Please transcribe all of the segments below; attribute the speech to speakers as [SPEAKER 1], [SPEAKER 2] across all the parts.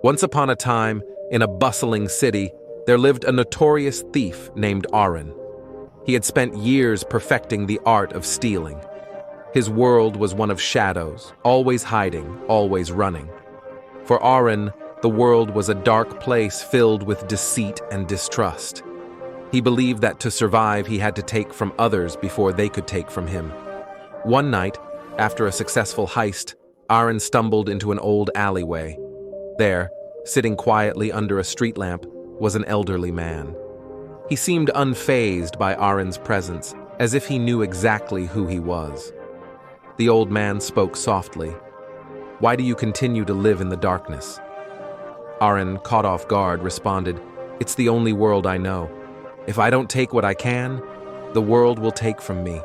[SPEAKER 1] Once upon a time, in a bustling city, there lived a notorious thief named Arin. He had spent years perfecting the art of stealing. His world was one of shadows, always hiding, always running. For Arin, the world was a dark place filled with deceit and distrust. He believed that to survive he had to take from others before they could take from him. One night, after a successful heist, Arin stumbled into an old alleyway. There, sitting quietly under a street lamp, was an elderly man. He seemed unfazed by Arin's presence, as if he knew exactly who he was. The old man spoke softly. "Why do you continue to live in the darkness?" Arin, caught off guard, responded, "It's the only world I know. If I don't take what I can, the world will take from me."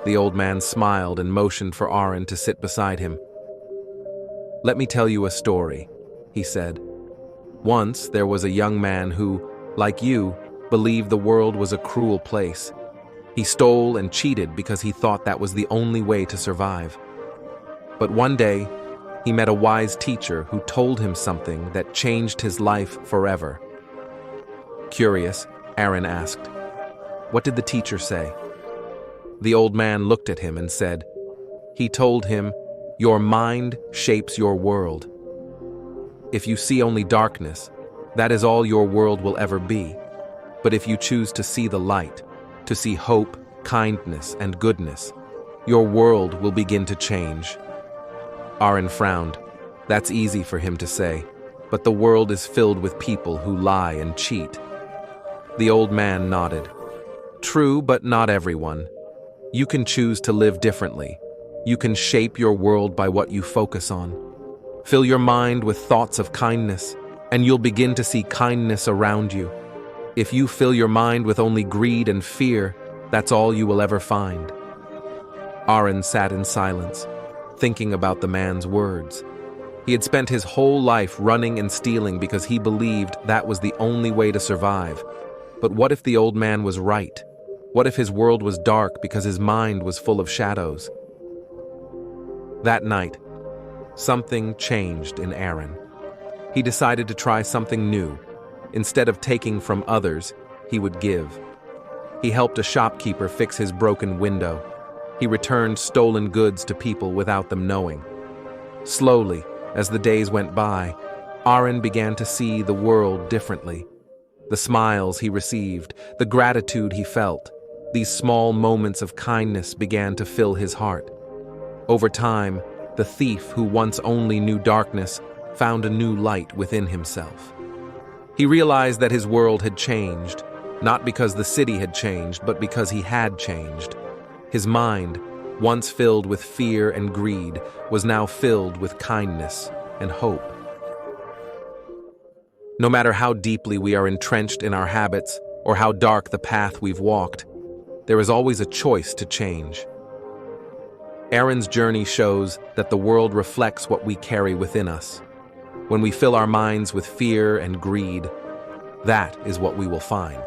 [SPEAKER 1] The old man smiled and motioned for Arin to sit beside him. "Let me tell you a story," he said. "Once there was a young man who, like you, believed the world was a cruel place. He stole and cheated because he thought that was the only way to survive. But one day, he met a wise teacher who told him something that changed his life forever." Curious, Arin asked, "What did the teacher say?" The old man looked at him and said, "He told him, 'Your mind shapes your world. If you see only darkness, that is all your world will ever be. But if you choose to see the light, to see hope, kindness, and goodness, your world will begin to change.'" Arin frowned. That's easy for him to say, but the world is filled with people who lie and cheat. The old man nodded. "True, but not everyone. You can choose to live differently. You can shape your world by what you focus on. Fill your mind with thoughts of kindness, and you'll begin to see kindness around you. If you fill your mind with only greed and fear, that's all you will ever find." Arin sat in silence, thinking about the man's words. He had spent his whole life running and stealing because he believed that was the only way to survive. But what if the old man was right? What if his world was dark because his mind was full of shadows? That night, something changed in Arin. He decided to try something new. Instead of taking from others, he would give. He helped a shopkeeper fix his broken window. He returned stolen goods to people without them knowing. Slowly, as the days went by, Arin began to see the world differently. The smiles he received, the gratitude he felt, these small moments of kindness began to fill his heart. Over time, the thief who once only knew darkness found a new light within himself. He realized that his world had changed, not because the city had changed, but because he had changed. His mind, once filled with fear and greed, was now filled with kindness and hope. No matter how deeply we are entrenched in our habits or how dark the path we've walked, there is always a choice to change. Arin's journey shows that the world reflects what we carry within us. When we fill our minds with fear and greed, that is what we will find.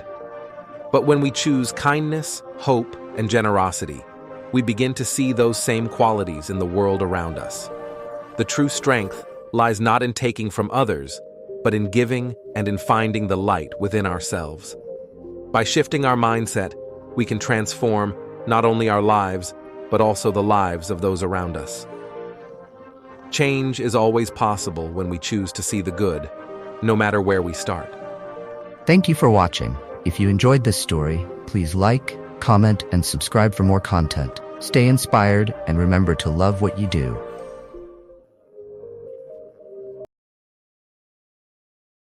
[SPEAKER 1] But when we choose kindness, hope, and generosity, we begin to see those same qualities in the world around us. The true strength lies not in taking from others, but in giving and in finding the light within ourselves. By shifting our mindset, we can transform not only our lives, but also the lives of those around us. Change is always possible when we choose to see the good, no matter where we start.
[SPEAKER 2] Thank you for watching. If you enjoyed this story, please like, comment, and subscribe for more content. Stay inspired and remember to love what you do.